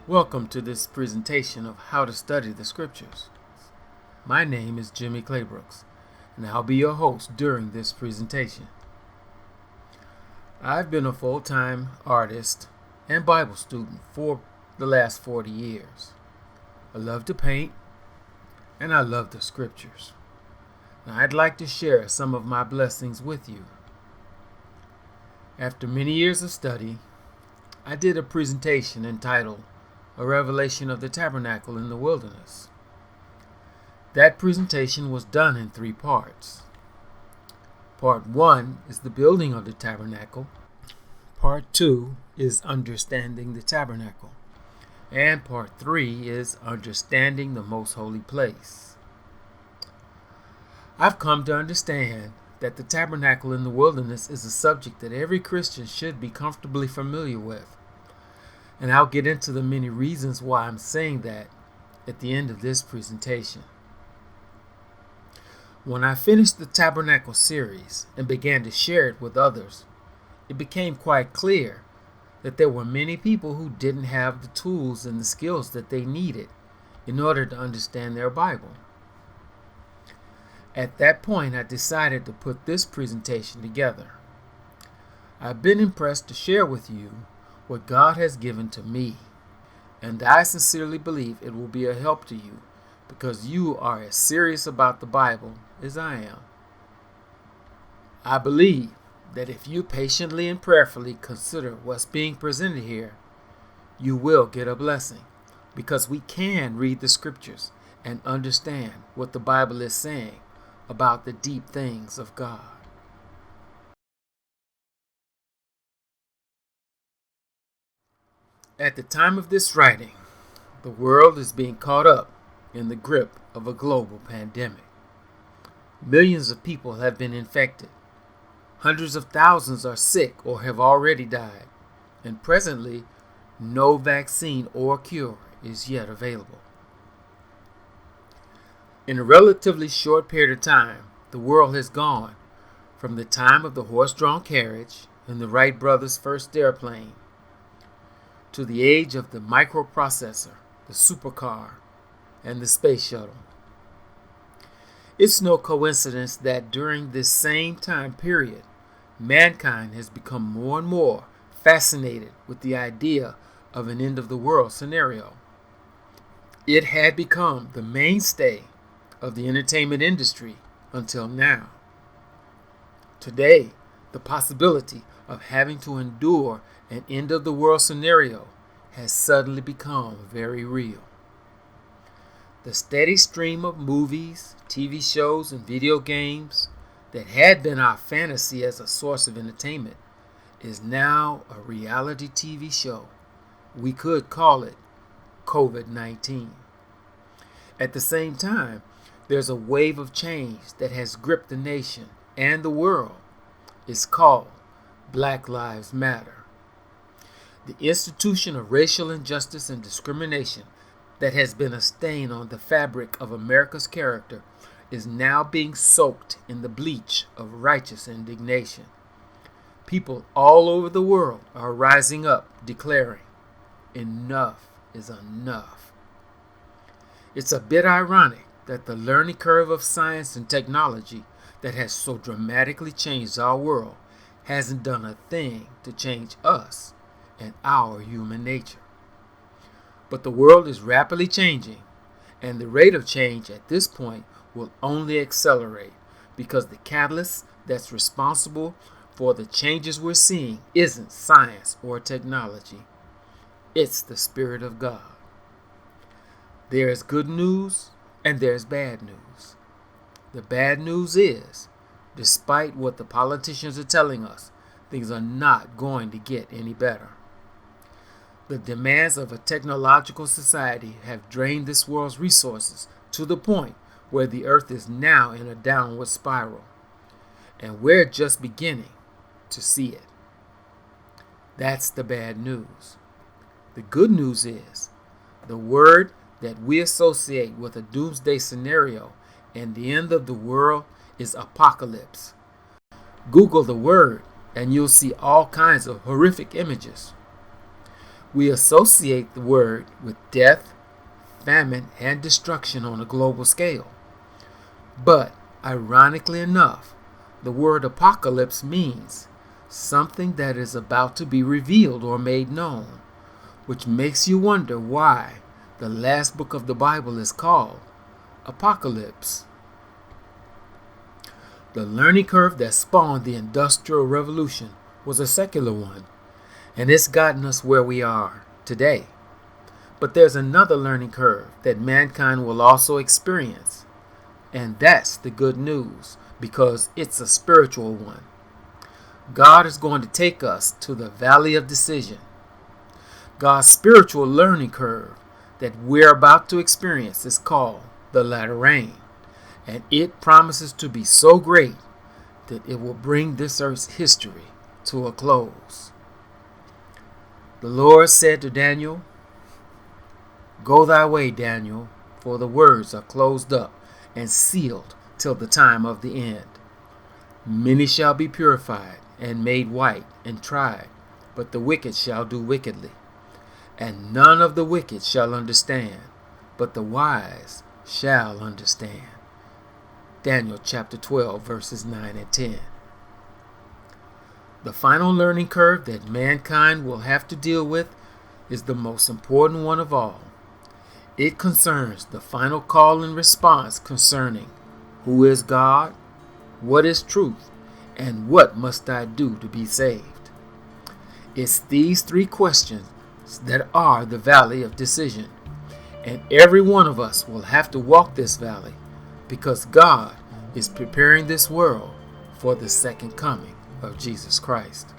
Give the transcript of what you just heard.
Welcome to this presentation of How to Study the Scriptures. My name is Jimmy Claybrooks, and I'll be your host during this presentation. I've been a full-time artist and Bible student for the last 40 years. I love to paint, and I love the Scriptures. Now, I'd like to share some of my blessings with you. After many years of study, I did a presentation entitled A Revelation of the Tabernacle in the Wilderness. That presentation was done in 3 parts. Part 1 is the building of the tabernacle. Part 2 is understanding the tabernacle. And Part 3 is understanding the most holy place. I've come to understand that the tabernacle in the wilderness is a subject that every Christian should be comfortably familiar with. And I'll get into the many reasons why I'm saying that at the end of this presentation. When I finished the Tabernacle series and began to share it with others, it became quite clear that there were many people who didn't have the tools and the skills that they needed in order to understand their Bible. At that point, I decided to put this presentation together. I've been impressed to share with you what God has given to me, and I sincerely believe it will be a help to you because you are as serious about the Bible as I am. I believe that if you patiently and prayerfully consider what's being presented here, you will get a blessing because we can read the Scriptures and understand what the Bible is saying about the deep things of God. At the time of this writing, the world is being caught up in the grip of a global pandemic. Millions of people have been infected. Hundreds of thousands are sick or have already died. And presently, no vaccine or cure is yet available. In a relatively short period of time, the world has gone from the time of the horse-drawn carriage and the Wright brothers' first airplane to the age of the microprocessor, the supercar, and the space shuttle. It's no coincidence that during this same time period, mankind has become more and more fascinated with the idea of an end-of-the-world scenario. It had become the mainstay of the entertainment industry until now. Today, the possibility of having to endure an end-of-the-world scenario has suddenly become very real. The steady stream of movies, TV shows, and video games that had been our fantasy as a source of entertainment is now a reality TV show. We could call it COVID-19. At the same time, there's a wave of change that has gripped the nation and the world. It's called Black Lives Matter. The institution of racial injustice and discrimination that has been a stain on the fabric of America's character is now being soaked in the bleach of righteous indignation. People all over the world are rising up, declaring, enough is enough. It's a bit ironic that the learning curve of science and technology that has so dramatically changed our world hasn't done a thing to change us and our human nature. But the world is rapidly changing, and the rate of change at this point will only accelerate because the catalyst that's responsible for the changes we're seeing isn't science or technology. It's the Spirit of God. There is good news and there's bad news. The bad news is, despite what the politicians are telling us, things are not going to get any better. The demands of a technological society have drained this world's resources to the point where the earth is now in a downward spiral, and we're just beginning to see it. That's the bad news. The good news is, the word that we associate with a doomsday scenario and the end of the world is apocalypse. Google the word and you'll see all kinds of horrific images. We associate the word with death, famine, and destruction on a global scale. But, ironically enough, the word apocalypse means something that is about to be revealed or made known, which makes you wonder why the last book of the Bible is called Apocalypse. The learning curve that spawned the Industrial Revolution was a secular one, and it's gotten us where we are today. But there's another learning curve that mankind will also experience, and that's the good news, because it's a spiritual one. God is going to take us to the valley of decision. God's spiritual learning curve that we're about to experience is called the latter rain, and it promises to be so great that it will bring this earth's history to a close. The Lord said to Daniel, "Go thy way, Daniel, for the words are closed up and sealed till the time of the end. Many shall be purified and made white and tried, but the wicked shall do wickedly. And none of the wicked shall understand, but the wise shall understand." Daniel chapter 12, verses 9 and 10. The final learning curve that mankind will have to deal with is the most important one of all. It concerns the final call and response concerning who is God, what is truth, and what must I do to be saved. It's these three questions that are the valley of decision, and every one of us will have to walk this valley because God is preparing this world for the second coming of Jesus Christ.